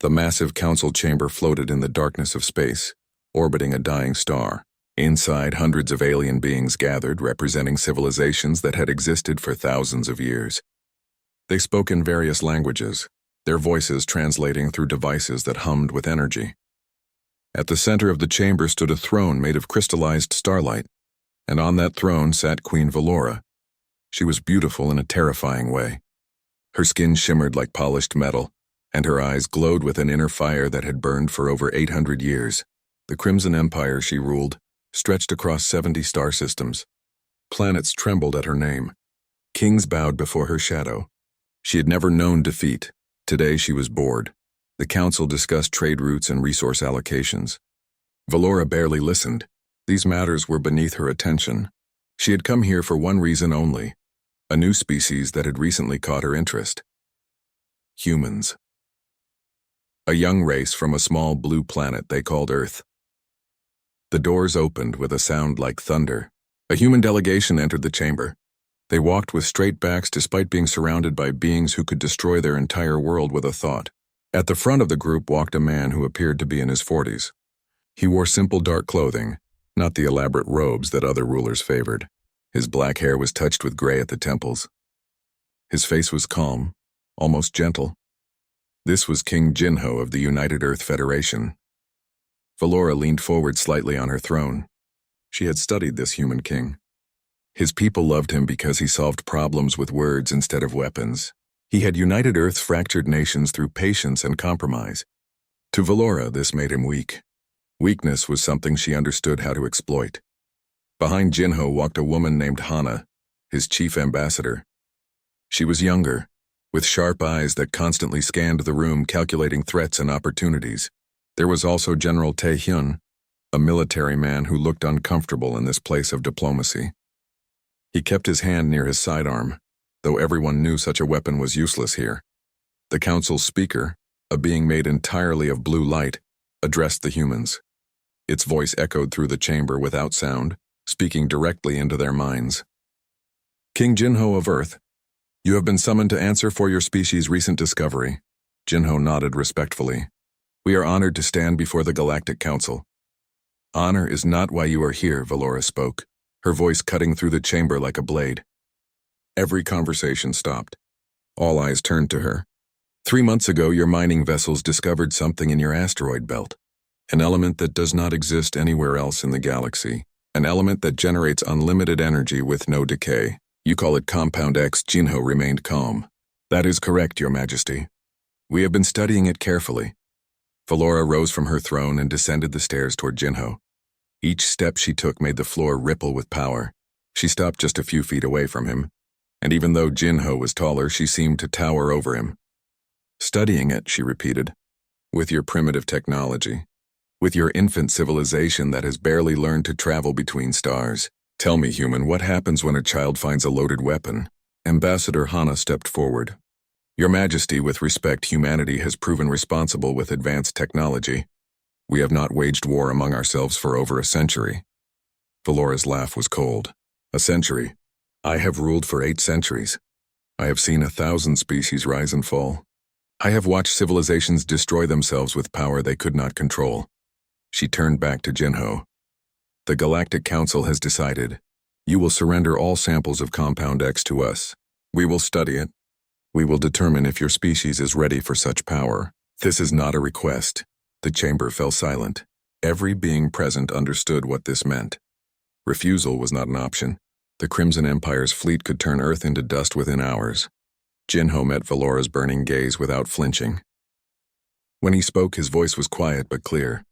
The massive council chamber floated in the darkness of space, orbiting a dying star. Inside, hundreds of alien beings gathered, representing civilizations that had existed for thousands of years. They spoke in various languages, their voices translating through devices that hummed with energy. At the center of the chamber stood a throne made of crystallized starlight, and on that throne sat Queen Valora. She was beautiful in a terrifying way. Her skin shimmered like polished metal, and her eyes glowed with an inner fire that had burned for over 800 years. The Crimson Empire she ruled stretched across 70 star systems. Planets trembled at her name. Kings bowed before her shadow. She had never known defeat. Today she was bored. The council discussed trade routes and resource allocations. Valora barely listened. These matters were beneath her attention. She had come here for one reason only: a new species that had recently caught her interest. Humans. A young race from a small blue planet they called Earth. The doors opened with a sound like thunder. A human delegation entered the chamber. They walked with straight backs despite being surrounded by beings who could destroy their entire world with a thought. At the front of the group walked a man who appeared to be in his 40s. He wore simple dark clothing, not the elaborate robes that other rulers favored. His black hair was touched with gray at the temples. His face was calm, almost gentle. This was King Jinho of the United Earth Federation. Valora leaned forward slightly on her throne. She had studied this human king. His people loved him because he solved problems with words instead of weapons. He had united Earth's fractured nations through patience and compromise. To Valora, this made him weak. Weakness was something she understood how to exploit. Behind Jinho walked a woman named Hana, his chief ambassador. She was younger, with sharp eyes that constantly scanned the room, calculating threats and opportunities. There was also General Tae-hyun, a military man who looked uncomfortable in this place of diplomacy. He kept his hand near his sidearm, though everyone knew such a weapon was useless here. The council's speaker, a being made entirely of blue light, addressed the humans. Its voice echoed through the chamber without sound, speaking directly into their minds. King Jinho of Earth, you have been summoned to answer for your species' recent discovery. Jinho nodded respectfully. We are honored to stand before the Galactic Council. Honor is not why you are here, Valora spoke, her voice cutting through the chamber like a blade. Every conversation stopped. All eyes turned to her. 3 months ago, your mining vessels discovered something in your asteroid belt. An element that does not exist anywhere else in the galaxy. An element that generates unlimited energy with no decay. You call it Compound X. Jinho remained calm. That is correct, Your Majesty. We have been studying it carefully. Valora rose from her throne and descended the stairs toward Jinho. Each step she took made the floor ripple with power. She stopped just a few feet away from him, and even though Jinho was taller, she seemed to tower over him. Studying it, she repeated, with your primitive technology, with your infant civilization that has barely learned to travel between stars. Tell me, human, what happens when a child finds a loaded weapon? Ambassador Hana stepped forward. Your Majesty, with respect, humanity has proven responsible with advanced technology. We have not waged war among ourselves for over a century. Valora's laugh was cold. A century? I have ruled for 8 centuries. I have seen 1,000 species rise and fall. I have watched civilizations destroy themselves with power they could not control. She turned back to Jinho. The Galactic Council has decided. You will surrender all samples of Compound X to us. We will study it. We will determine if your species is ready for such power. This is not a request. The chamber fell silent. Every being present understood what this meant. Refusal was not an option. The Crimson Empire's fleet could turn Earth into dust within hours. Jinho met Valora's burning gaze without flinching. When he spoke, his voice was quiet but clear.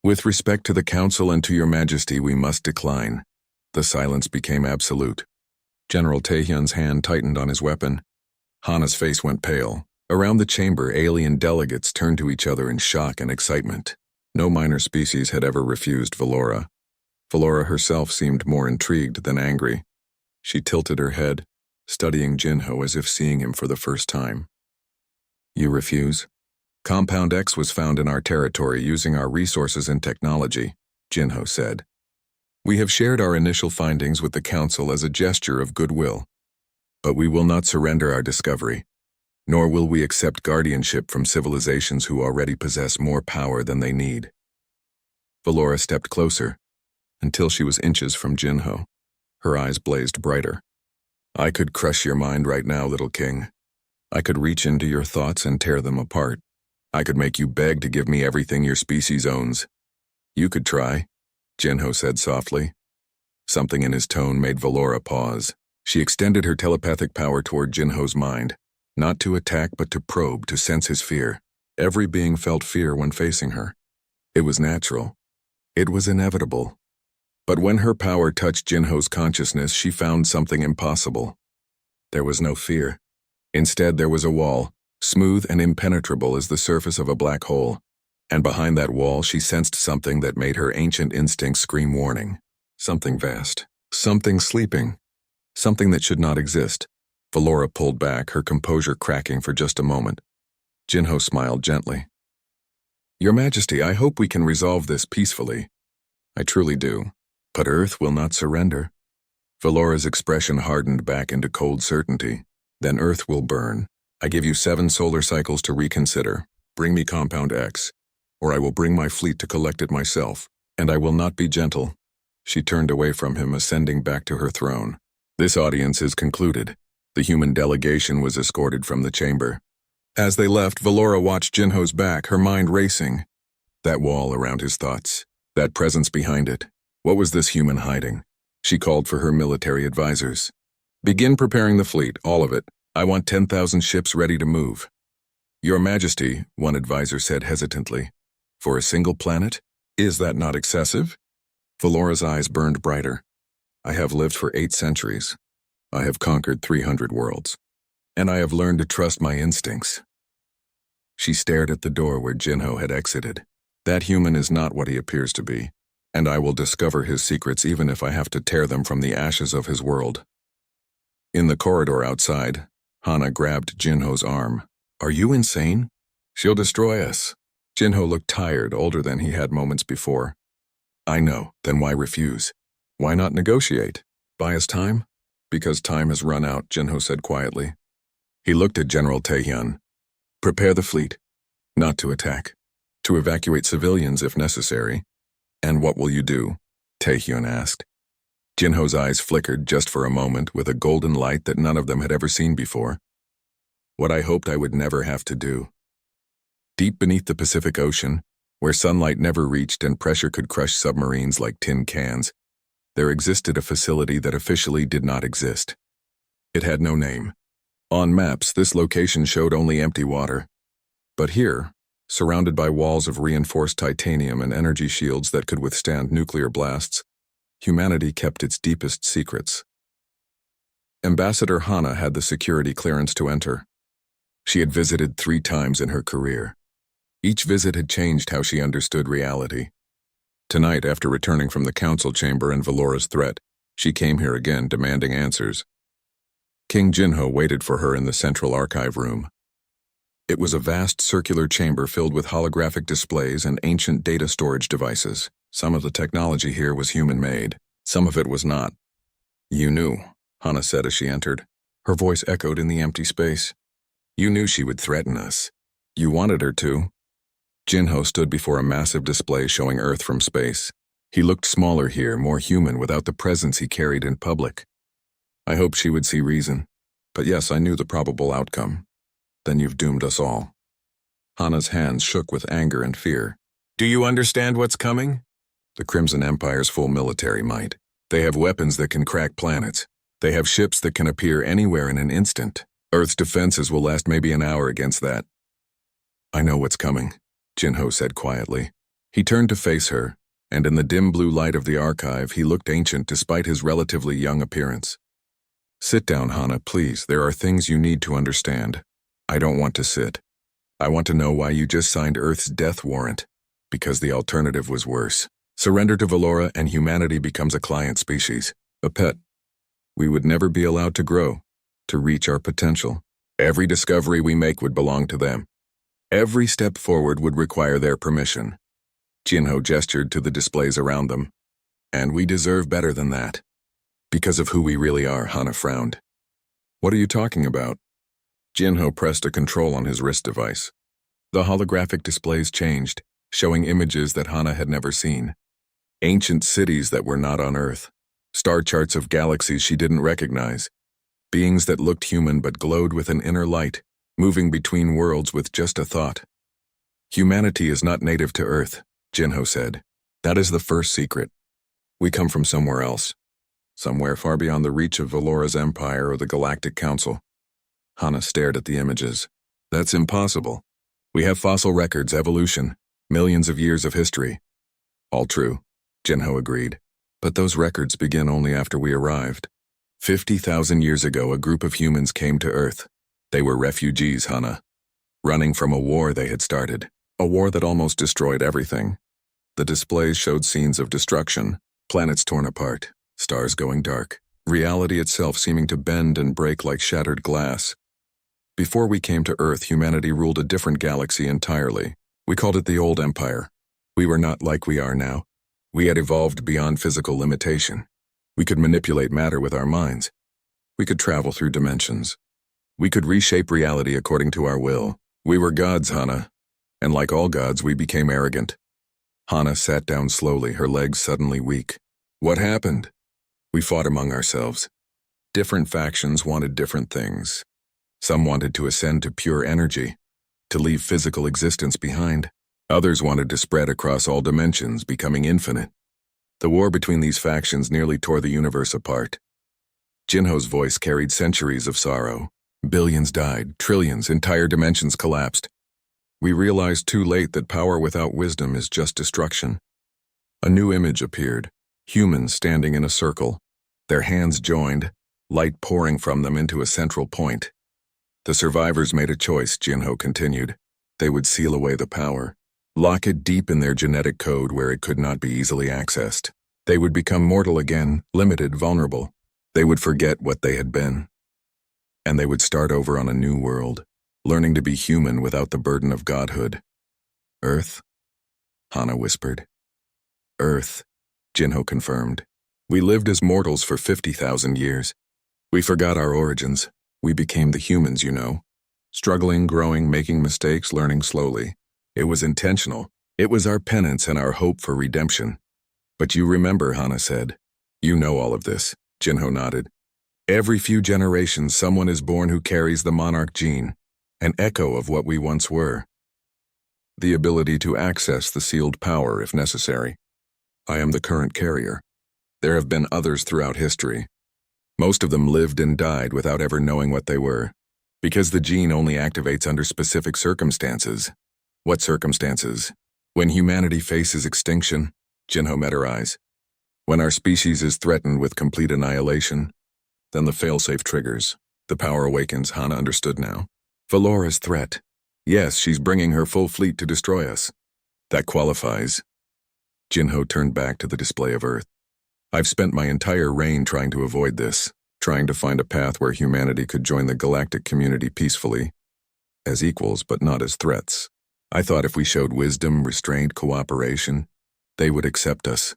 With respect to the Council and to your Majesty, we must decline. The silence became absolute. General Tae-hyun's hand tightened on his weapon. Hana's face went pale. Around the chamber, alien delegates turned to each other in shock and excitement. No minor species had ever refused Valora. Valora herself seemed more intrigued than angry. She tilted her head, studying Jinho as if seeing him for the first time. You refuse? Compound X was found in our territory using our resources and technology, Jinho said. We have shared our initial findings with the Council as a gesture of goodwill. But we will not surrender our discovery. nor will we accept guardianship from civilizations who already possess more power than they need. Valora stepped closer, until she was inches from Jinho. Her eyes blazed brighter. I could crush your mind right now, little king. I could reach into your thoughts and tear them apart. I could make you beg to give me everything your species owns. You could try, Jinho said softly. Something in his tone made Valora pause. She extended her telepathic power toward Jinho's mind, not to attack but to probe, to sense his fear. Every being felt fear when facing her. It was natural. It was inevitable. But when her power touched Jinho's consciousness, she found something impossible. There was no fear. Instead, there was a wall, smooth and impenetrable as the surface of a black hole. And behind that wall, she sensed something that made her ancient instincts scream warning. Something vast. Something sleeping. Something that should not exist. Valora pulled back, her composure cracking for just a moment. Jinho smiled gently. Your Majesty, I hope we can resolve this peacefully. I truly do. But Earth will not surrender. Valora's expression hardened back into cold certainty. Then Earth will burn. I give you 7 solar cycles to reconsider. Bring me Compound X, or I will bring my fleet to collect it myself, and I will not be gentle. She turned away from him, ascending back to her throne. This audience is concluded. The human delegation was escorted from the chamber. As they left, Valora watched Jinho's back, her mind racing. That wall around his thoughts, that presence behind it. What was this human hiding? She called for her military advisors. Begin preparing the fleet, all of it. I want 10,000 ships ready to move. Your Majesty, one advisor said hesitantly. For a single planet? Is that not excessive? Valora's eyes burned brighter. I have lived for 8 centuries. I have conquered 300 worlds. And I have learned to trust my instincts. She stared at the door where Jinho had exited. That human is not what he appears to be, and I will discover his secrets even if I have to tear them from the ashes of his world. In the corridor outside, Hana grabbed Jinho's arm. Are you insane? She'll destroy us. Jinho looked tired, older than he had moments before. I know, then why refuse? Why not negotiate? Buy us time? Because time has run out, Jinho said quietly. He looked at General Taehyun. Prepare the fleet. Not to attack. To evacuate civilians if necessary. And what will you do? Taehyun asked. Jinho's eyes flickered just for a moment with a golden light that none of them had ever seen before. What I hoped I would never have to do. Deep beneath the Pacific Ocean, where sunlight never reached and pressure could crush submarines like tin cans, there existed a facility that officially did not exist. It had no name. On maps, this location showed only empty water. But here, surrounded by walls of reinforced titanium and energy shields that could withstand nuclear blasts, humanity kept its deepest secrets. Ambassador Hana had the security clearance to enter. She had visited 3 times in her career. Each visit had changed how she understood reality. Tonight, after returning from the council chamber and Valora's threat, she came here again, demanding answers. King Jinho waited for her in the central archive room. It was a vast circular chamber filled with holographic displays and ancient data storage devices. Some of the technology here was human-made. Some of it was not. You knew, Hana said as she entered. Her voice echoed in the empty space. You knew she would threaten us. You wanted her to. Jinho stood before a massive display showing Earth from space. He looked smaller here, more human, without the presence he carried in public. I hoped she would see reason. But yes, I knew the probable outcome. Then you've doomed us all. Hana's hands shook with anger and fear. Do you understand what's coming? The Crimson Empire's full military might. They have weapons that can crack planets. They have ships that can appear anywhere in an instant. Earth's defenses will last maybe an hour against that. I know what's coming, Jinho said quietly. He turned to face her, and in the dim blue light of the archive, he looked ancient despite his relatively young appearance. Sit down, Hana, please. There are things you need to understand. I don't want to sit. I want to know why you just signed Earth's death warrant. Because the alternative was worse. Surrender to Valora and humanity becomes a client species, a pet. We would never be allowed to grow, to reach our potential. Every discovery we make would belong to them. Every step forward would require their permission. Jinho gestured to the displays around them. And we deserve better than that. Because of who we really are, Hana frowned. What are you talking about? Jinho pressed a control on his wrist device. The holographic displays changed, showing images that Hana had never seen. Ancient cities that were not on Earth. Star charts of galaxies she didn't recognize. Beings that looked human but glowed with an inner light, moving between worlds with just a thought. Humanity is not native to Earth, Jinho said. That is the first secret. We come from somewhere else. Somewhere far beyond the reach of Valora's empire or the Galactic Council. Hana stared at the images. That's impossible. We have fossil records, evolution, millions of years of history. All true, Jinho agreed. But those records begin only after we arrived. 50,000 years ago, a group of humans came to Earth. They were refugees, Hana. Running from a war they had started. A war that almost destroyed everything. The displays showed scenes of destruction, planets torn apart, stars going dark, reality itself seeming to bend and break like shattered glass. Before we came to Earth, humanity ruled a different galaxy entirely. We called it the Old Empire. We were not like we are now. We had evolved beyond physical limitation. We could manipulate matter with our minds. We could travel through dimensions. We could reshape reality according to our will. We were gods, Hana. And like all gods, we became arrogant. Hana sat down slowly, her legs suddenly weak. What happened? We fought among ourselves. Different factions wanted different things. Some wanted to ascend to pure energy, to leave physical existence behind. Others wanted to spread across all dimensions, becoming infinite. The war between these factions nearly tore the universe apart. Jinho's voice carried centuries of sorrow. Billions died, trillions, entire dimensions collapsed. We realized too late that power without wisdom is just destruction. A new image appeared, humans standing in a circle, their hands joined, light pouring from them into a central point. The survivors made a choice, Jinho continued. They would seal away the power, lock it deep in their genetic code where it could not be easily accessed. They would become mortal again, limited, vulnerable. They would forget what they had been. And they would start over on a new world, learning to be human without the burden of godhood. Earth? Hana whispered. Earth, Jinho confirmed. We lived as mortals for 50,000 years. We forgot our origins. We became the humans, you know. Struggling, growing, making mistakes, learning slowly. It was intentional. It was our penance and our hope for redemption. But you remember, Hana said. You know all of this, Jinho nodded. Every few generations, someone is born who carries the monarch gene, an echo of what we once were. The ability to access the sealed power if necessary. I am the current carrier. There have been others throughout history. Most of them lived and died without ever knowing what they were, because the gene only activates under specific circumstances. What circumstances? When humanity faces extinction, Jinho met her eyes. When our species is threatened with complete annihilation, then the failsafe triggers. The power awakens, Hana understood now. Valora's threat. Yes, she's bringing her full fleet to destroy us. That qualifies. Jinho turned back to the display of Earth. I've spent my entire reign trying to avoid this, trying to find a path where humanity could join the galactic community peacefully, as equals but not as threats. I thought if we showed wisdom, restraint, cooperation, they would accept us.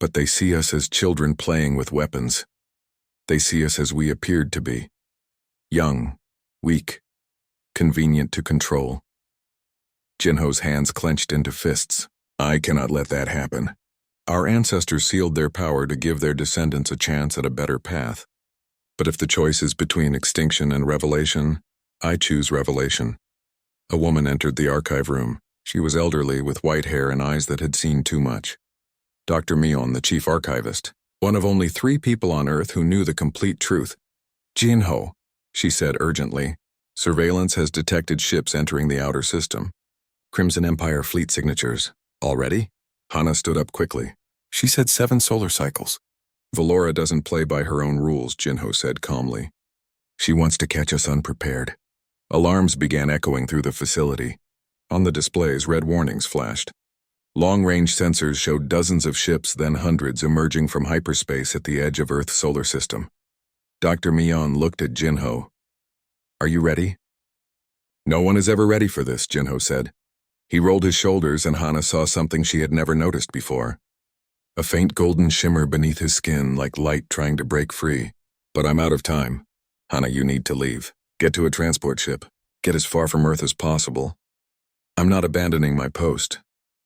But they see us as children playing with weapons. They see us as we appeared to be. Young, weak, convenient to control. Jinho's hands clenched into fists. I cannot let that happen. Our ancestors sealed their power to give their descendants a chance at a better path. But if the choice is between extinction and revelation, I choose revelation. A woman entered the archive room. She was elderly, with white hair and eyes that had seen too much. Dr. Mion, the chief archivist, one of only 3 people on Earth who knew the complete truth. Jinho, she said urgently. Surveillance has detected ships entering the outer system. Crimson Empire fleet signatures. Already? Hana stood up quickly. She said 7 solar cycles. Valora doesn't play by her own rules, Jinho said calmly. She wants to catch us unprepared. Alarms began echoing through the facility. On the displays, red warnings flashed. Long-range sensors showed dozens of ships, then hundreds, emerging from hyperspace at the edge of Earth's solar system. Dr. Mion looked at Jinho. Are you ready? No one is ever ready for this, Jinho said. He rolled his shoulders and Hana saw something she had never noticed before. A faint golden shimmer beneath his skin, like light trying to break free. But I'm out of time. Hana, you need to leave. Get to a transport ship. Get as far from Earth as possible. I'm not abandoning my post.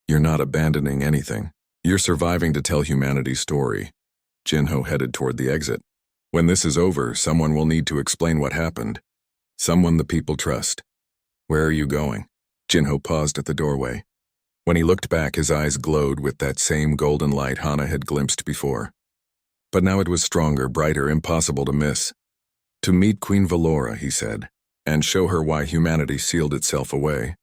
You're not abandoning anything. You're surviving to tell humanity's story. Jinho headed toward the exit. When this is over, someone will need to explain what happened. Someone the people trust. Where are you going? Jinho paused at the doorway. When he looked back, his eyes glowed with that same golden light Hana had glimpsed before. But now it was stronger, brighter, impossible to miss. To meet Queen Valora, he said, and show her why humanity sealed itself away.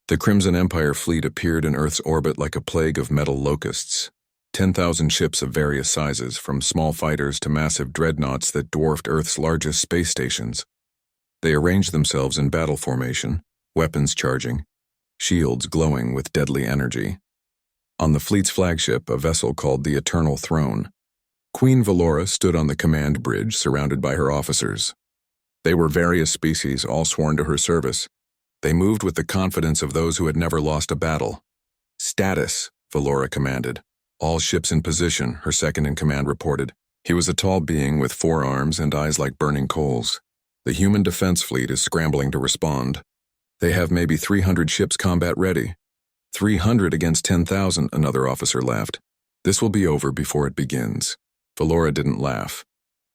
The Crimson Empire fleet appeared in Earth's orbit like a plague of metal locusts. 10,000 ships of various sizes, from small fighters to massive dreadnoughts that dwarfed Earth's largest space stations. They arranged themselves in battle formation, weapons charging, shields glowing with deadly energy. On the fleet's flagship, a vessel called the Eternal Throne, Queen Valora stood on the command bridge surrounded by her officers. They were various species, all sworn to her service. They moved with the confidence of those who had never lost a battle. Status, Valora commanded. All ships in position, her second-in-command reported. He was a tall being with 4 arms and eyes like burning coals. The human defense fleet is scrambling to respond. They have maybe 300 ships combat ready. 300 against 10,000, another officer laughed. This will be over before it begins. Valora didn't laugh.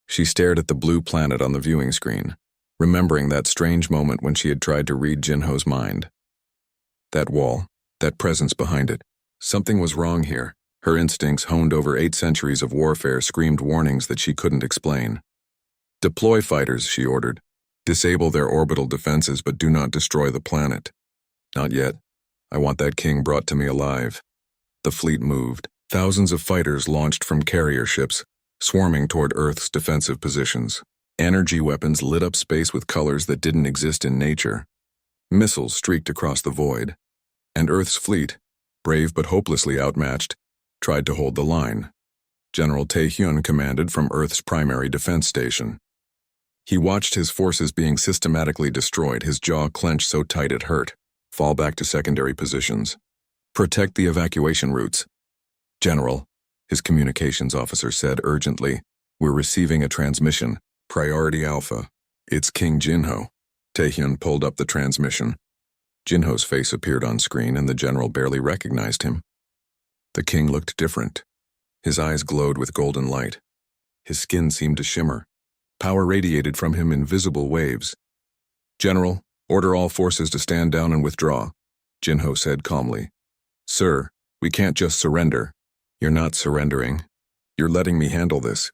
She stared at the blue planet on the viewing screen, remembering that strange moment when she had tried to read Jinho's mind. That wall, that presence behind it. Something was wrong here. Her instincts, honed over 8 centuries of warfare, screamed warnings that she couldn't explain. Deploy fighters, she ordered. Disable their orbital defenses, but do not destroy the planet. Not yet. I want that king brought to me alive. The fleet moved. Thousands of fighters launched from carrier ships, swarming toward Earth's defensive positions. Energy weapons lit up space with colors that didn't exist in nature. Missiles streaked across the void. And Earth's fleet, brave but hopelessly outmatched, tried to hold the line. General Taehyun commanded from Earth's primary defense station. He watched his forces being systematically destroyed, his jaw clenched so tight it hurt. Fall back to secondary positions. Protect the evacuation routes. General, his communications officer said urgently, we're receiving a transmission. Priority Alpha. It's King Jinho. Taehyun pulled up the transmission. Jinho's face appeared on screen and the general barely recognized him. The king looked different. His eyes glowed with golden light. His skin seemed to shimmer. Power radiated from him in visible waves. General, order all forces to stand down and withdraw, Jinho said calmly. Sir, we can't just surrender. You're not surrendering. You're letting me handle this.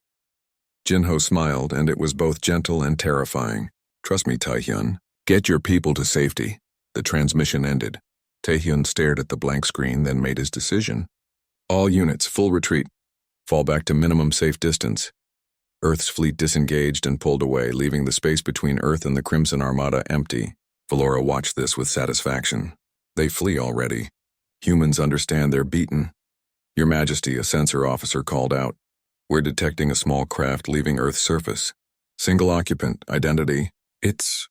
Jinho smiled, and it was both gentle and terrifying. Trust me, Taehyun. Get your people to safety. The transmission ended. Taehyun stared at the blank screen, then made his decision. All units, full retreat. Fall back to minimum safe distance. Earth's fleet disengaged and pulled away, leaving the space between Earth and the Crimson Armada empty. Valora watched this with satisfaction. They flee already. Humans understand they're beaten. Your Majesty, a sensor officer called out. We're detecting a small craft leaving Earth's surface. Single occupant, identity. It's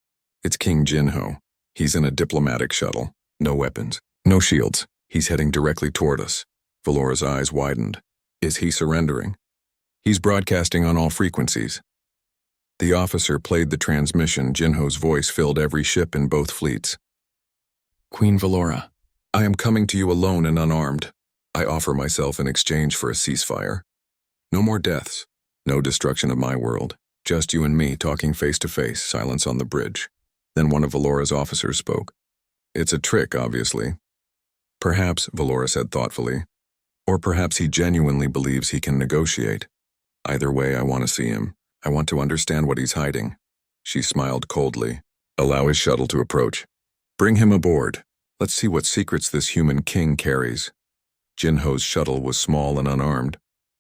King Jinho. He's in a diplomatic shuttle. No weapons. No shields. He's heading directly toward us. Valora's eyes widened. Is he surrendering? He's broadcasting on all frequencies. The officer played the transmission. Jinho's voice filled every ship in both fleets. Queen Valora, I am coming to you alone and unarmed. I offer myself in exchange for a ceasefire. No more deaths. No destruction of my world. Just you and me talking face to face, silence on the bridge. Then one of Valora's officers spoke. It's a trick, obviously. Perhaps, Valora said thoughtfully. Or perhaps he genuinely believes he can negotiate. Either way, I want to see him. I want to understand what he's hiding. She smiled coldly. Allow his shuttle to approach. Bring him aboard. Let's see what secrets this human king carries. Jinho's shuttle was small and unarmed,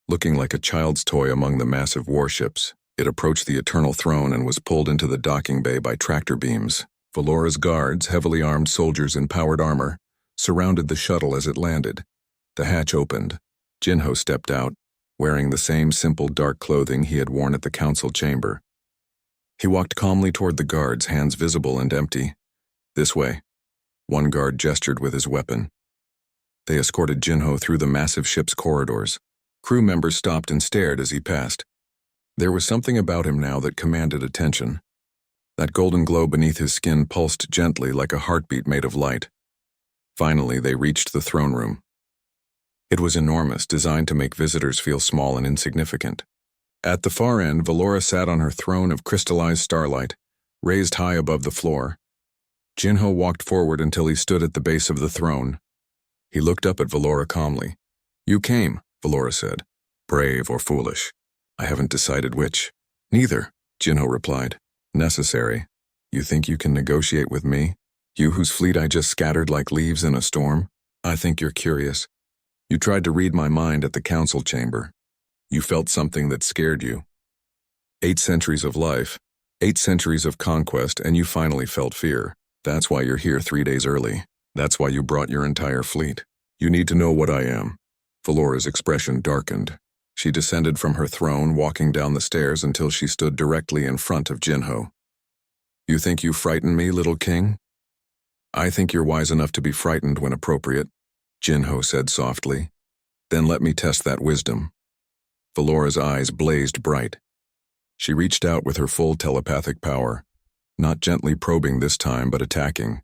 looking like a child's toy among the massive warships. It approached the Eternal Throne and was pulled into the docking bay by tractor beams. Valora's guards, heavily armed soldiers in powered armor, surrounded the shuttle as it landed. The hatch opened. Jinho stepped out, wearing the same simple dark clothing he had worn at the council chamber. He walked calmly toward the guards, hands visible and empty. This way. One guard gestured with his weapon. They escorted Jinho through the massive ship's corridors. Crew members stopped and stared as he passed. There was something about him now that commanded attention. That golden glow beneath his skin pulsed gently like a heartbeat made of light. Finally, they reached the throne room. It was enormous, designed to make visitors feel small and insignificant. At the far end, Valora sat on her throne of crystallized starlight, raised high above the floor. Jinho walked forward until he stood at the base of the throne. He looked up at Valora calmly. "You came," Valora said. "Brave or foolish? I haven't decided which." "Neither," Jinho replied. "Necessary. You think you can negotiate with me? You whose fleet I just scattered like leaves in a storm? I think you're curious. You tried to read my mind at the council chamber. You felt something that scared you. 8 centuries of life, 8 centuries of conquest, and you finally felt fear. That's why you're here 3 days early. That's why you brought your entire fleet. You need to know what I am." Valora's expression darkened. She descended from her throne, walking down the stairs until she stood directly in front of Jinho. "You think you frighten me, little king?" "I think you're wise enough to be frightened when appropriate," Jinho said softly. "Then let me test that wisdom." Valora's eyes blazed bright. She reached out with her full telepathic power, not gently probing this time but attacking,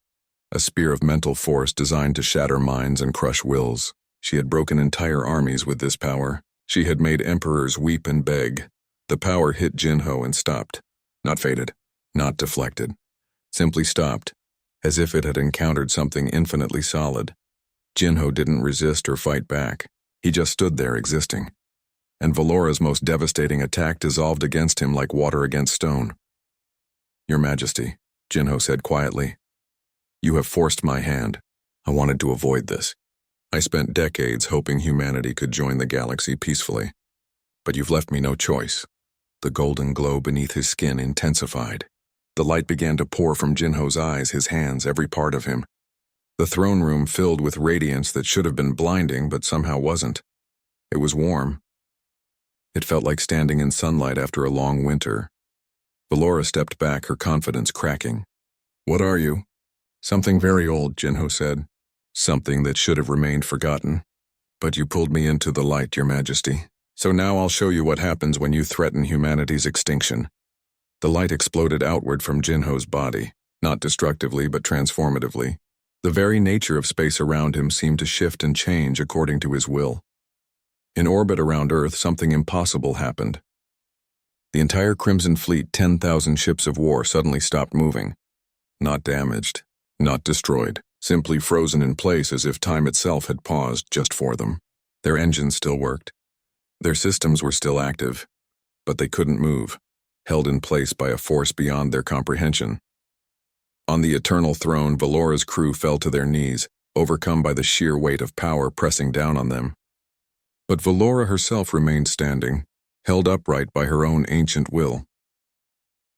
a spear of mental force designed to shatter minds and crush wills. She had broken entire armies with this power. She had made emperors weep and beg. The power hit Jinho and stopped. Not faded, not deflected. Simply stopped, as if it had encountered something infinitely solid. Jinho didn't resist or fight back. He just stood there existing. And Valora's most devastating attack dissolved against him like water against stone. "Your Majesty," Jinho said quietly, "you have forced my hand. I wanted to avoid this. I spent decades hoping humanity could join the galaxy peacefully. But you've left me no choice." The golden glow beneath his skin intensified. The light began to pour from Jinho's eyes, his hands, every part of him. The throne room filled with radiance that should have been blinding but somehow wasn't. It was warm. It felt like standing in sunlight after a long winter. Valora stepped back, her confidence cracking. "What are you?" "Something very old," Jinho said. "Something that should have remained forgotten. But you pulled me into the light, Your Majesty. So now I'll show you what happens when you threaten humanity's extinction." The light exploded outward from Jinho's body, not destructively but transformatively. The very nature of space around him seemed to shift and change according to his will. In orbit around Earth, something impossible happened. The entire Crimson Fleet, 10,000 ships of war, suddenly stopped moving. Not damaged, not destroyed, simply frozen in place as if time itself had paused just for them. Their engines still worked. Their systems were still active, but they couldn't move, held in place by a force beyond their comprehension. On the eternal throne, Valora's crew fell to their knees, overcome by the sheer weight of power pressing down on them. But Valora herself remained standing, held upright by her own ancient will.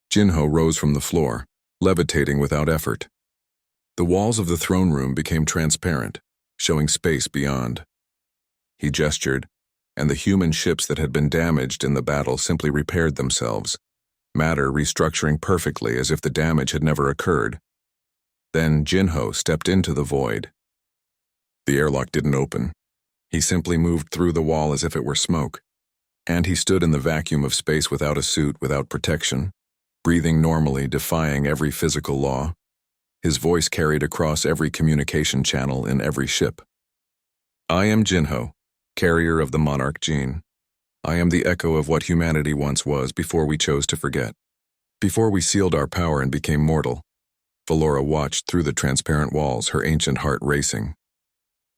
Jinho rose from the floor, levitating without effort. The walls of the throne room became transparent, showing space beyond. He gestured, and the human ships that had been damaged in the battle simply repaired themselves, matter restructuring perfectly as if the damage had never occurred. Then Jinho stepped into the void. The airlock didn't open. He simply moved through the wall as if it were smoke. And he stood in the vacuum of space without a suit, without protection, breathing normally, defying every physical law. His voice carried across every communication channel in every ship. "I am Jinho, carrier of the monarch gene. I am the echo of what humanity once was before we chose to forget. Before we sealed our power and became mortal." Valora watched through the transparent walls, her ancient heart racing.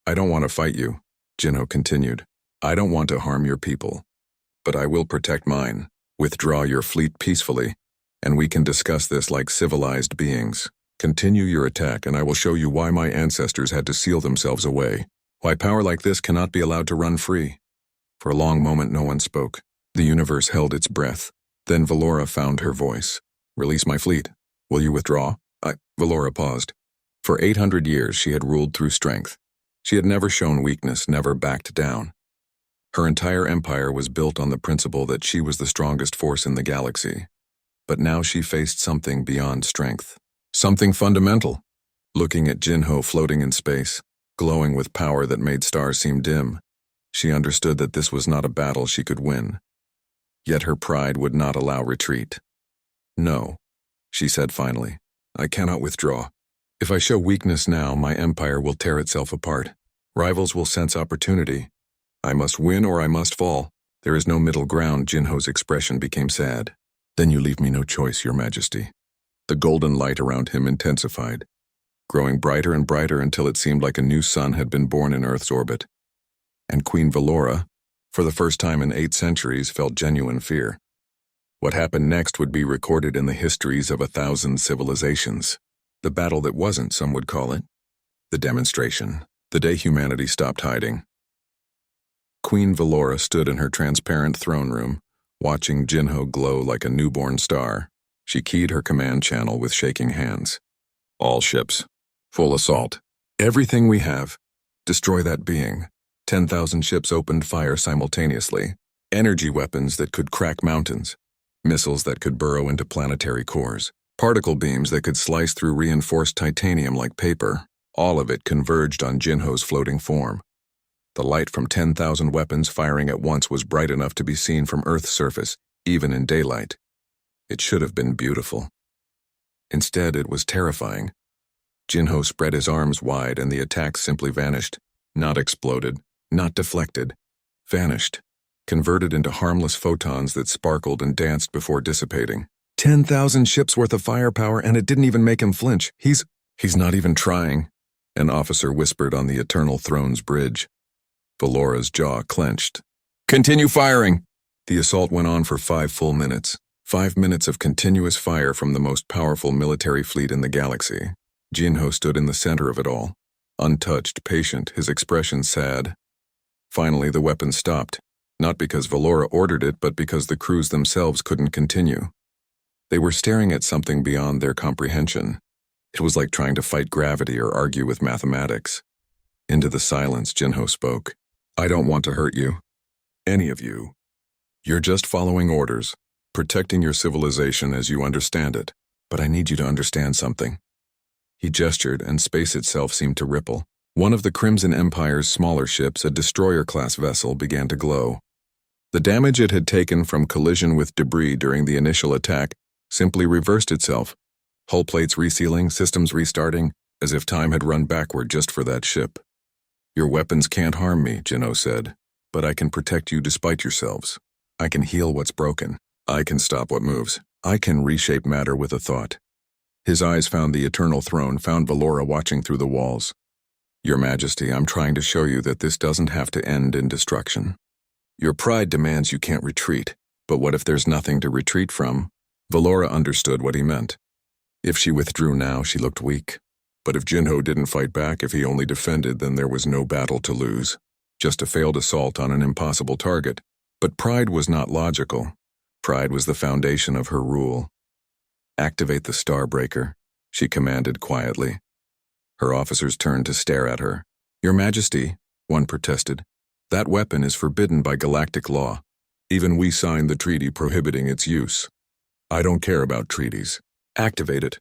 "I don't want to fight you," Jinho continued. "I don't want to harm your people. But I will protect mine. Withdraw your fleet peacefully, and we can discuss this like civilized beings. Continue your attack, and I will show you why my ancestors had to seal themselves away. Why power like this cannot be allowed to run free." For a long moment no one spoke. The universe held its breath. Then Valora found her voice. "Release my fleet. Will you withdraw?" Valora paused. For 800 years she had ruled through strength. She had never shown weakness, never backed down. Her entire empire was built on the principle that she was the strongest force in the galaxy. But now she faced something beyond strength. Something fundamental. Looking at Jinho floating in space, glowing with power that made stars seem dim, she understood that this was not a battle she could win. Yet her pride would not allow retreat. No, she said finally. "I cannot withdraw. If I show weakness now, my empire will tear itself apart. Rivals will sense opportunity. I must win or I must fall. There is no middle ground." Jinho's expression became sad. "Then you leave me no choice, Your Majesty." The golden light around him intensified, growing brighter and brighter until it seemed like a new sun had been born in Earth's orbit. And Queen Valora, for the first time in 8 centuries, felt genuine fear. What happened next would be recorded in the histories of 1,000 civilizations. The battle that wasn't, some would call it. The demonstration. The day humanity stopped hiding. Queen Valora stood in her transparent throne room, watching Jinho glow like a newborn star. She keyed her command channel with shaking hands. "All ships. Full assault. Everything we have. Destroy that being." 10,000 ships opened fire simultaneously. Energy weapons that could crack mountains. Missiles that could burrow into planetary cores. Particle beams that could slice through reinforced titanium like paper. All of it converged on Jinho's floating form. The light from 10,000 weapons firing at once was bright enough to be seen from Earth's surface, even in daylight. It should have been beautiful. Instead, it was terrifying. Jinho spread his arms wide and the attack simply vanished. Not exploded, not deflected. Vanished. Converted into harmless photons that sparkled and danced before dissipating. 10,000 ships worth of firepower, and it didn't even make him flinch. He's not even trying, an officer whispered on the Eternal Throne's bridge. Valora's jaw clenched. "Continue firing!" The assault went on for 5 full minutes. 5 minutes of continuous fire from the most powerful military fleet in the galaxy. Jinho stood in the center of it all, untouched, patient, his expression sad. Finally, the weapon stopped, not because Valora ordered it, but because the crews themselves couldn't continue. They were staring at something beyond their comprehension. It was like trying to fight gravity or argue with mathematics. Into the silence, Jinho spoke. "I don't want to hurt you. Any of you. You're just following orders, protecting your civilization as you understand it. But I need you to understand something." He gestured, and space itself seemed to ripple. One of the Crimson Empire's smaller ships, a destroyer-class vessel, began to glow. The damage it had taken from collision with debris during the initial attack simply reversed itself. Hull plates resealing, systems restarting, as if time had run backward just for that ship. "Your weapons can't harm me," Jinho said, "but I can protect you despite yourselves. I can heal what's broken. I can stop what moves. I can reshape matter with a thought." His eyes found the Eternal Throne, found Valora watching through the walls. "Your Majesty, I'm trying to show you that this doesn't have to end in destruction. Your pride demands you can't retreat, but what if there's nothing to retreat from?" Valora understood what he meant. If she withdrew now, she looked weak. But if Jinho didn't fight back, if he only defended, then there was no battle to lose. Just a failed assault on an impossible target. But pride was not logical. Pride was the foundation of her rule. "Activate the Starbreaker," she commanded quietly. Her officers turned to stare at her. "Your Majesty," one protested, "that weapon is forbidden by galactic law. Even we signed the treaty prohibiting its use." "I don't care about treaties. Activate it."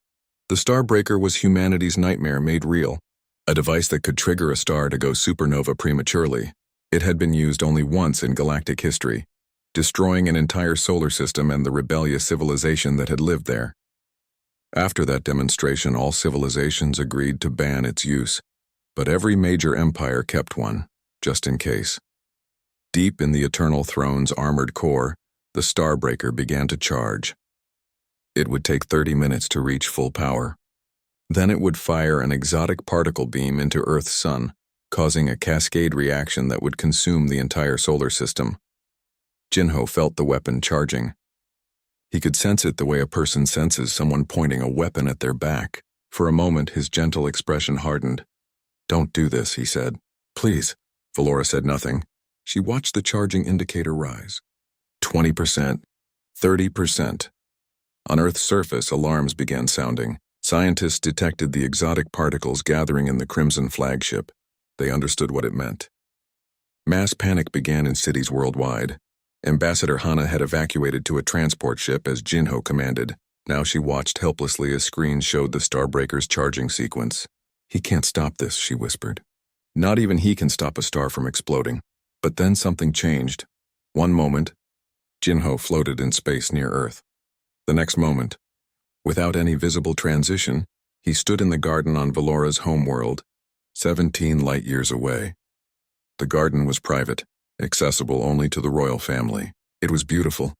The Starbreaker was humanity's nightmare made real, a device that could trigger a star to go supernova prematurely. It had been used only once in galactic history, destroying an entire solar system and the rebellious civilization that had lived there. After that demonstration, all civilizations agreed to ban its use, but every major empire kept one, just in case. Deep in the Eternal Throne's armored core, the Starbreaker began to charge. It would take 30 minutes to reach full power. Then it would fire an exotic particle beam into Earth's sun, causing a cascade reaction that would consume the entire solar system. Jinho felt the weapon charging. He could sense it the way a person senses someone pointing a weapon at their back. For a moment, his gentle expression hardened. "Don't do this," he said. "Please." Valora said nothing. She watched the charging indicator rise. 20%, 30%. On Earth's surface, alarms began sounding. Scientists detected the exotic particles gathering in the Crimson flagship. They understood what it meant. Mass panic began in cities worldwide. Ambassador Hana had evacuated to a transport ship as Jinho commanded. Now she watched helplessly as screens showed the Starbreaker's charging sequence. "He can't stop this," she whispered. "Not even he can stop a star from exploding." But then something changed. One moment, Jinho floated in space near Earth. The next moment, Without any visible transition, he stood in the garden on Valora's homeworld, 17 light-years away. The garden was private, accessible only to the royal family. It was beautiful,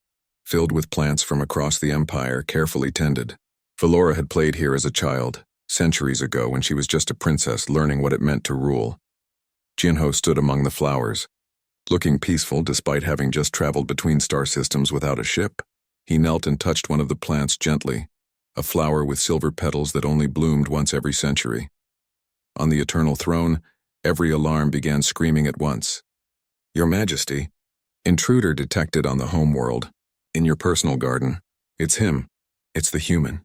filled with plants from across the empire, carefully tended. Valora had played here as a child, centuries ago when she was just a princess learning what it meant to rule. Jinho stood among the flowers, looking peaceful despite having just traveled between star systems without a ship. He knelt and touched one of the plants gently, a flower with silver petals that only bloomed once every century. On the eternal throne, every alarm began screaming at once. Your Majesty, intruder detected on the homeworld, in your personal garden. It's him. It's the human.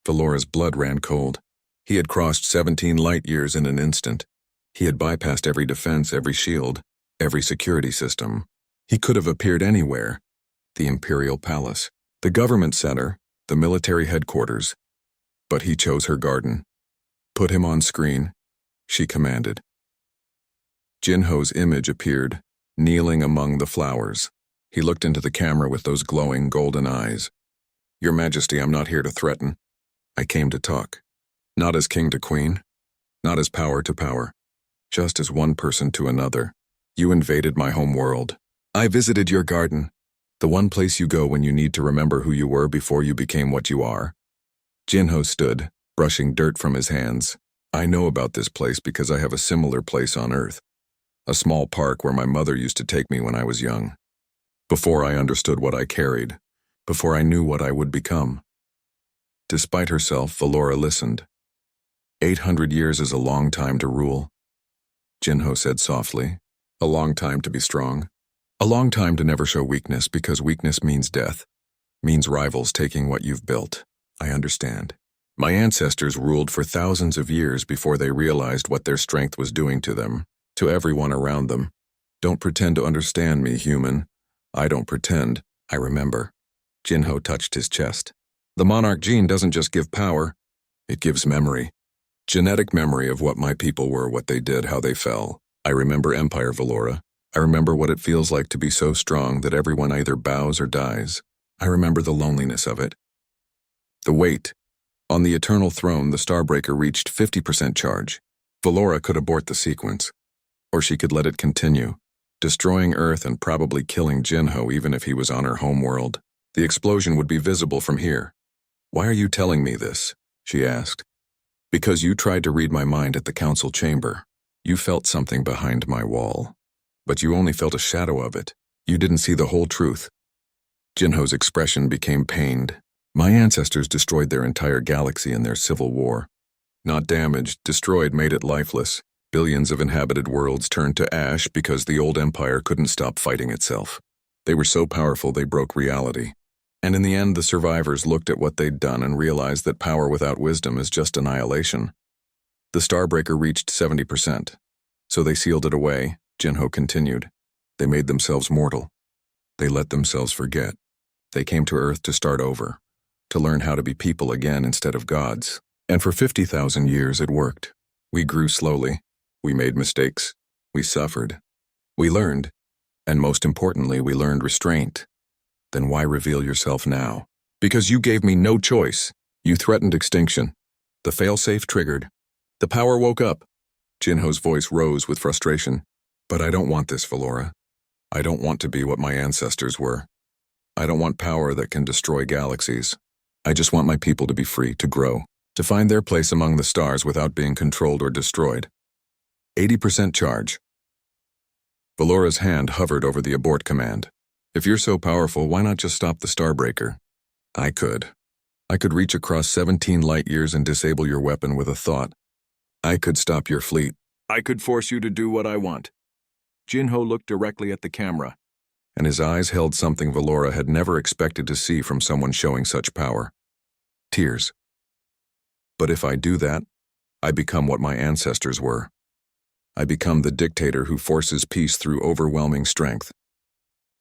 Valora's blood ran cold. He had crossed 17 light-years in an instant. He had bypassed every defense, every shield, every security system. He could have appeared anywhere. The Imperial Palace, the government center, the military headquarters. But he chose her garden. Put him on screen, she commanded. Jinho's image appeared, kneeling among the flowers. He looked into the camera with those glowing golden eyes. Your Majesty, I'm not here to threaten. I came to talk. Not as king to queen, not as power to power, just as one person to another. You invaded my home world. I visited your garden, the one place you go when you need to remember who you were before you became what you are. Jinho stood, brushing dirt from his hands. I know about this place because I have a similar place on Earth. A small park where my mother used to take me when I was young. Before I understood what I carried, before I knew what I would become. Despite herself, Valora listened. 800 years is a long time to rule, Jinho said softly. A long time to be strong. A long time to never show weakness because weakness means death, means rivals taking what you've built. I understand. My ancestors ruled for thousands of years before they realized what their strength was doing to them, to everyone around them. Don't pretend to understand me, human. I don't pretend. I remember. Jinho touched his chest. The monarch gene doesn't just give power, it gives memory. Genetic memory of what my people were, what they did, how they fell. I remember Empire Valora. I remember what it feels like to be so strong that everyone either bows or dies. I remember the loneliness of it. The weight. On the eternal throne, the Starbreaker reached 50% charge. Valora could abort the sequence. Or she could let it continue, destroying Earth and probably killing Jinho even if he was on her homeworld. The explosion would be visible from here. Why are you telling me this? She asked. Because you tried to read my mind at the council chamber. You felt something behind my wall. But you only felt a shadow of it. You didn't see the whole truth. Jinho's expression became pained. My ancestors destroyed their entire galaxy in their civil war. Not damaged, destroyed made it lifeless. Billions of inhabited worlds turned to ash because the old empire couldn't stop fighting itself. They were so powerful they broke reality. And in the end, the survivors looked at what they'd done and realized that power without wisdom is just annihilation. The Starbreaker reached 70%. So they sealed it away, Jinho continued. They made themselves mortal. They let themselves forget. They came to Earth to start over, to learn how to be people again instead of gods. And for 50,000 years it worked. We grew slowly. We made mistakes. We suffered. We learned. And most importantly, we learned restraint. Then why reveal yourself now? Because you gave me no choice. You threatened extinction. The failsafe triggered. The power woke up. Jinho's voice rose with frustration. But I don't want this, Valora. I don't want to be what my ancestors were. I don't want power that can destroy galaxies. I just want my people to be free, to grow, to find their place among the stars without being controlled or destroyed. 80% charge. Valora's hand hovered over the abort command. If you're so powerful, why not just stop the Starbreaker? I could. I could reach across 17 light-years and disable your weapon with a thought. I could stop your fleet. I could force you to do what I want. Jinho looked directly at the camera, and his eyes held something Valora had never expected to see from someone showing such power. Tears. But if I do that, I become what my ancestors were. I become the dictator who forces peace through overwhelming strength.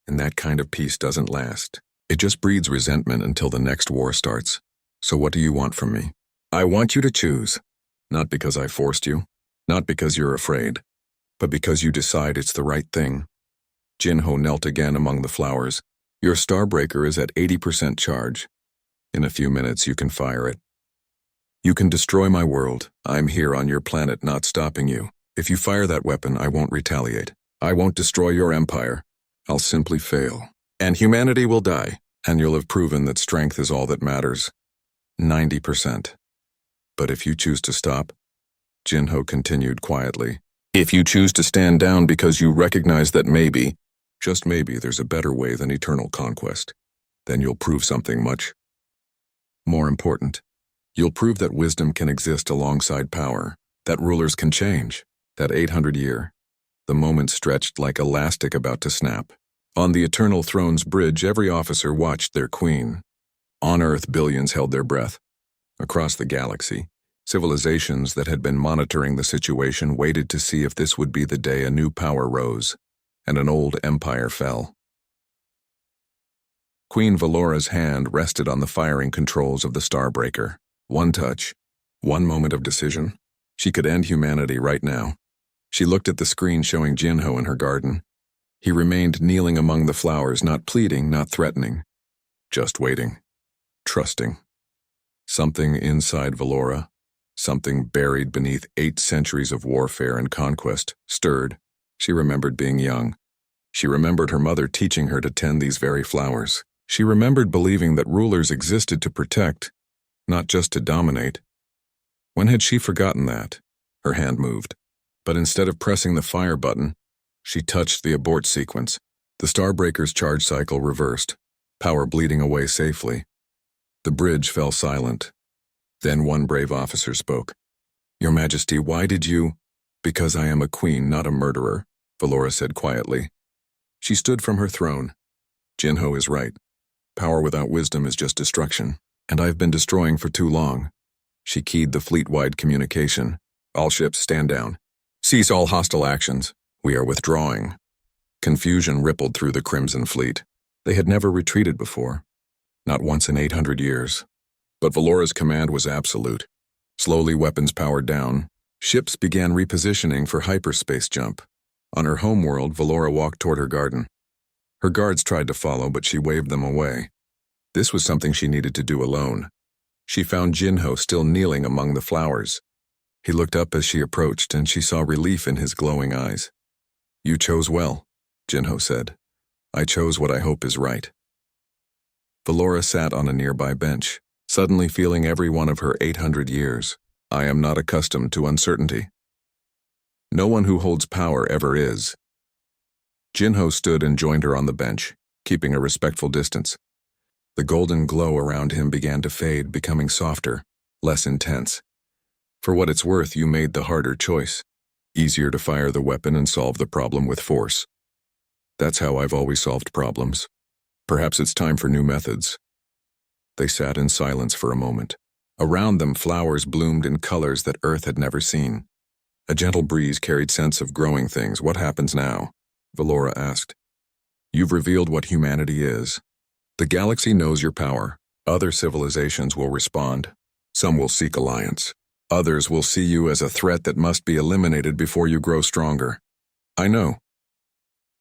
And that kind of peace doesn't last. It just breeds resentment until the next war starts. So what do you want from me? I want you to choose. Not because I forced you, not because you're afraid, but because you decide it's the right thing. Jinho knelt again among the flowers. Your Starbreaker is at 80% charge. In a few minutes, you can fire it. You can destroy my world. I'm here on your planet, not stopping you. If you fire that weapon, I won't retaliate. I won't destroy your empire. I'll simply fail. And humanity will die. And you'll have proven that strength is all that matters. 90%. But if you choose to stop, Jinho continued quietly, if you choose to stand down because you recognize that maybe, just maybe, there's a better way than eternal conquest, then you'll prove something much more important. You'll prove that wisdom can exist alongside power, that rulers can change, that 800-year. The moment stretched like elastic about to snap. On the Eternal Throne's bridge, every officer watched their queen. On Earth, billions held their breath. Across the galaxy, civilizations that had been monitoring the situation waited to see if this would be the day a new power rose, and an old empire fell. Queen Valora's hand rested on the firing controls of the Starbreaker. One touch, one moment of decision. She could end humanity right now. She looked at the screen showing Jinho in her garden. He remained kneeling among the flowers, not pleading, not threatening. Just waiting. Trusting. Something inside Valora, something buried beneath 8 centuries of warfare and conquest, stirred. She remembered being young. She remembered her mother teaching her to tend these very flowers. She remembered believing that rulers existed to protect, not just to dominate. When had she forgotten that? Her hand moved. But instead of pressing the fire button, she touched the abort sequence. The Starbreaker's charge cycle reversed, power bleeding away safely. The bridge fell silent. Then one brave officer spoke. Your Majesty, why did you? Because I am a queen, not a murderer, Valora said quietly. She stood from her throne. Jinho is right. Power without wisdom is just destruction, and I've been destroying for too long. She keyed the fleet-wide communication. All ships, stand down. Cease all hostile actions. We are withdrawing. Confusion rippled through the Crimson Fleet. They had never retreated before. Not once in 800 years. But Valora's command was absolute. Slowly, weapons powered down. Ships began repositioning for hyperspace jump. On her homeworld, Valora walked toward her garden. Her guards tried to follow, but she waved them away. This was something she needed to do alone. She found Jinho still kneeling among the flowers. He looked up as she approached, and she saw relief in his glowing eyes. You chose well, Jinho said. I chose what I hope is right. Valora sat on a nearby bench, suddenly feeling every one of her 800 years. I am not accustomed to uncertainty. No one who holds power ever is. Jinho stood and joined her on the bench, keeping a respectful distance. The golden glow around him began to fade, becoming softer, less intense. For what it's worth, you made the harder choice. Easier to fire the weapon and solve the problem with force. That's how I've always solved problems. Perhaps it's time for new methods. They sat in silence for a moment. Around them, flowers bloomed in colors that Earth had never seen. A gentle breeze carried scents of growing things. What happens now? Valora asked. You've revealed what humanity is. The galaxy knows your power. Other civilizations will respond. Some will seek alliance. Others will see you as a threat that must be eliminated before you grow stronger. I know.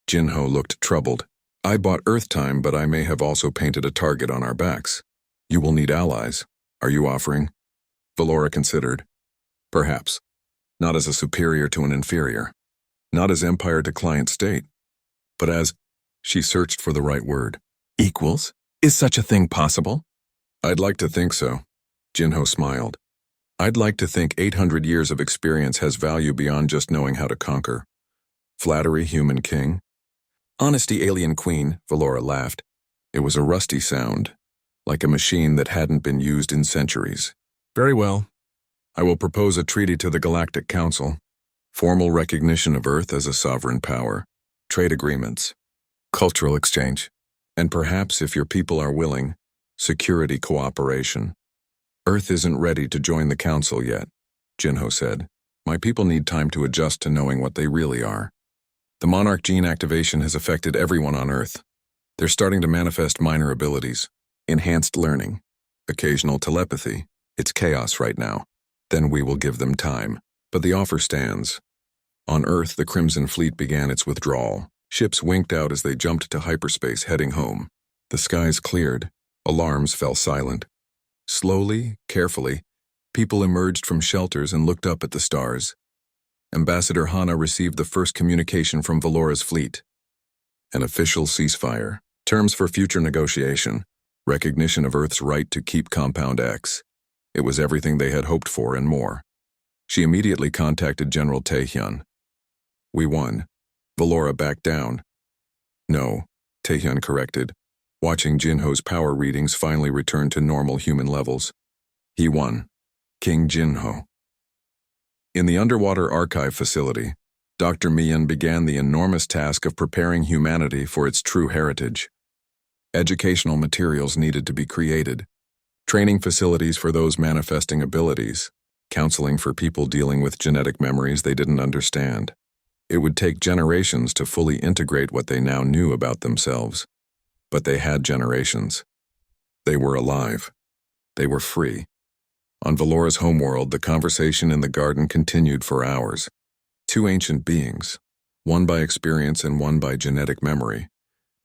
Jinho looked troubled. I bought Earth time, but I may have also painted a target on our backs. You will need allies. Are you offering? Valora considered. Perhaps. Not as a superior to an inferior. Not as empire to client state. But as, she searched for the right word. Equals? Is such a thing possible? I'd like to think so. Jinho smiled. I'd like to think 800 years of experience has value beyond just knowing how to conquer. Flattery, human king. Honesty, alien queen, Valora laughed. It was a rusty sound, like a machine that hadn't been used in centuries. Very well. I will propose a treaty to the Galactic Council. Formal recognition of Earth as a sovereign power. Trade agreements. Cultural exchange. And perhaps, if your people are willing, security cooperation. Earth isn't ready to join the Council yet, Jinho said. My people need time to adjust to knowing what they really are. The Monarch gene activation has affected everyone on Earth. They're starting to manifest minor abilities. Enhanced learning. Occasional telepathy. It's chaos right now. Then we will give them time. But the offer stands. On Earth, the Crimson Fleet began its withdrawal. Ships winked out as they jumped to hyperspace, heading home. The skies cleared. Alarms fell silent. Slowly, carefully, people emerged from shelters and looked up at the stars. Ambassador Hana received the first communication from Valora's fleet. An official ceasefire, terms for future negotiation, recognition of Earth's right to keep Compound X. It was everything they had hoped for and more. She immediately contacted General Taehyun. We won. Valora backed down. No, Taehyun corrected, watching Jinho's power readings finally return to normal human levels. He won. King Jinho. In the underwater archive facility, Dr. Mian began the enormous task of preparing humanity for its true heritage. Educational materials needed to be created, training facilities for those manifesting abilities, counseling for people dealing with genetic memories they didn't understand. It would take generations to fully integrate what they now knew about themselves. But they had generations. They were alive. They were free. On Valora's homeworld, the conversation in the garden continued for hours. Two ancient beings, one by experience and one by genetic memory,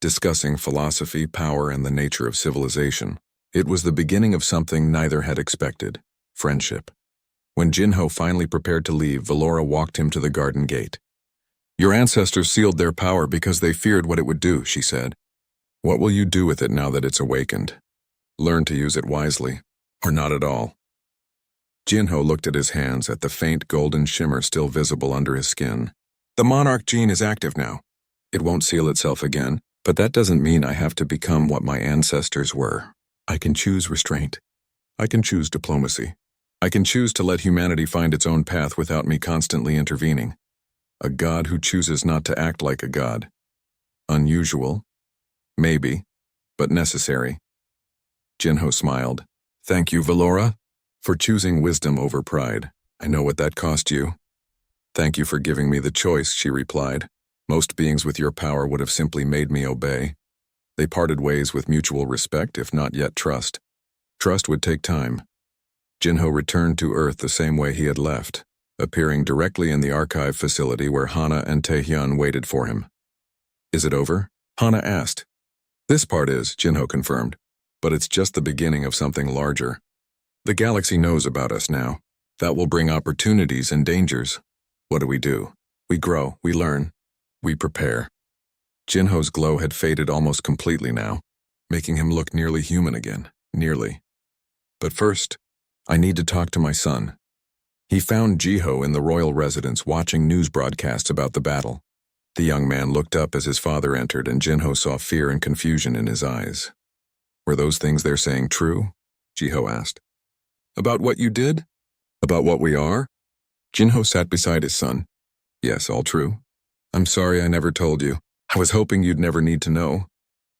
discussing philosophy, power, and the nature of civilization. It was the beginning of something neither had expected: friendship. When Jinho finally prepared to leave, Valora walked him to the garden gate. Your ancestors sealed their power because they feared what it would do, she said. What will you do with it now that it's awakened? Learn to use it wisely, or not at all. Jinho looked at his hands, at the faint golden shimmer still visible under his skin. The monarch gene is active now. It won't seal itself again, but that doesn't mean I have to become what my ancestors were. I can choose restraint. I can choose diplomacy. I can choose to let humanity find its own path without me constantly intervening. A god who chooses not to act like a god. Unusual? Maybe, but necessary. Jinho smiled. Thank you, Valora, for choosing wisdom over pride. I know what that cost you. Thank you for giving me the choice, she replied. Most beings with your power would have simply made me obey. They parted ways with mutual respect, if not yet trust. Trust would take time. Jinho returned to Earth the same way he had left, appearing directly in the archive facility where Hana and Taehyun waited for him. Is it over? Hana asked. This part is, Jinho confirmed, but it's just the beginning of something larger. The galaxy knows about us now. That will bring opportunities and dangers. What do? We grow, we learn, we prepare. Jinho's glow had faded almost completely now, making him look nearly human again, nearly. But first, I need to talk to my son. He found Jiho in the royal residence watching news broadcasts about the battle. The young man looked up as his father entered, and Jinho saw fear and confusion in his eyes. Were those things they're saying true? Jiho asked. About what you did? About what we are? Jinho sat beside his son. Yes, all true. I'm sorry I never told you. I was hoping you'd never need to know.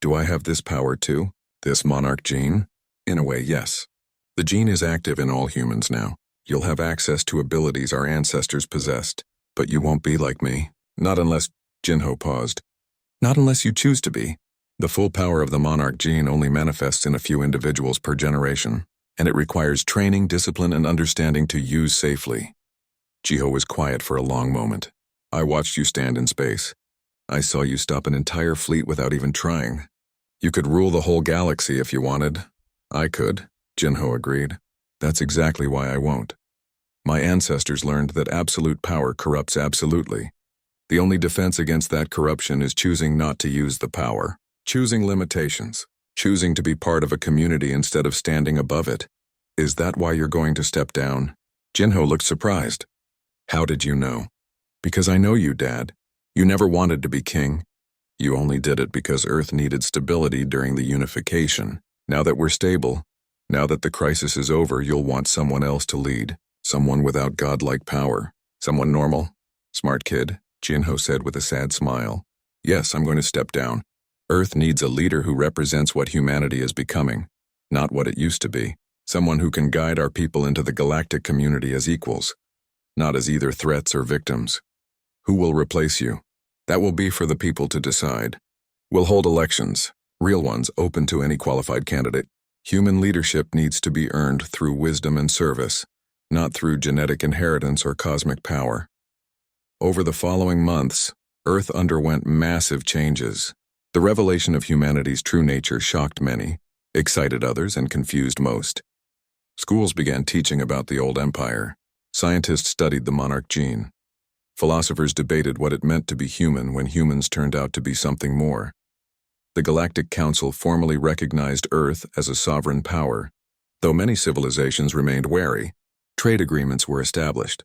Do I have this power too? This monarch gene? In a way, yes. The gene is active in all humans now. You'll have access to abilities our ancestors possessed, but you won't be like me. Not unless... Jinho paused. Not unless you choose to be. The full power of the monarch gene only manifests in a few individuals per generation, and it requires training, discipline, and understanding to use safely. Jiho was quiet for a long moment. I watched you stand in space. I saw you stop an entire fleet without even trying. You could rule the whole galaxy if you wanted. I could, Jinho agreed. That's exactly why I won't. My ancestors learned that absolute power corrupts absolutely. The only defense against that corruption is choosing not to use the power, choosing limitations, choosing to be part of a community instead of standing above it. Is that why you're going to step down? Jinho looked surprised. How did you know? Because I know you, Dad. You never wanted to be king. You only did it because Earth needed stability during the unification. Now that we're stable, now that the crisis is over, you'll want someone else to lead. Someone without godlike power. Someone normal. Smart kid, Jinho said with a sad smile. Yes, I'm going to step down. Earth needs a leader who represents what humanity is becoming, not what it used to be. Someone who can guide our people into the galactic community as equals, not as either threats or victims. Who will replace you? That will be for the people to decide. We'll hold elections, real ones open to any qualified candidate. Human leadership needs to be earned through wisdom and service, not through genetic inheritance or cosmic power. Over the following months, Earth underwent massive changes. The revelation of humanity's true nature shocked many, excited others, and confused most. Schools began teaching about the old empire. Scientists studied the monarch gene. Philosophers debated what it meant to be human when humans turned out to be something more. The Galactic Council formally recognized Earth as a sovereign power. Though many civilizations remained wary, trade agreements were established.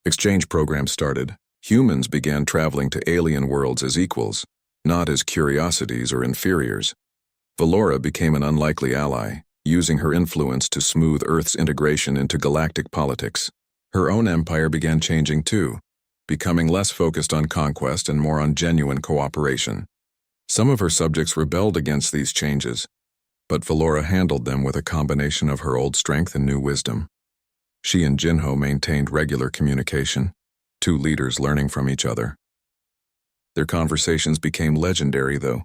Exchange programs started. Humans began traveling to alien worlds as equals, not as curiosities or inferiors. Valora became an unlikely ally, using her influence to smooth Earth's integration into galactic politics. Her own empire began changing too, becoming less focused on conquest and more on genuine cooperation. Some of her subjects rebelled against these changes, but Valora handled them with a combination of her old strength and new wisdom. She and Jinho maintained regular communication, two leaders learning from each other. Their conversations became legendary, though.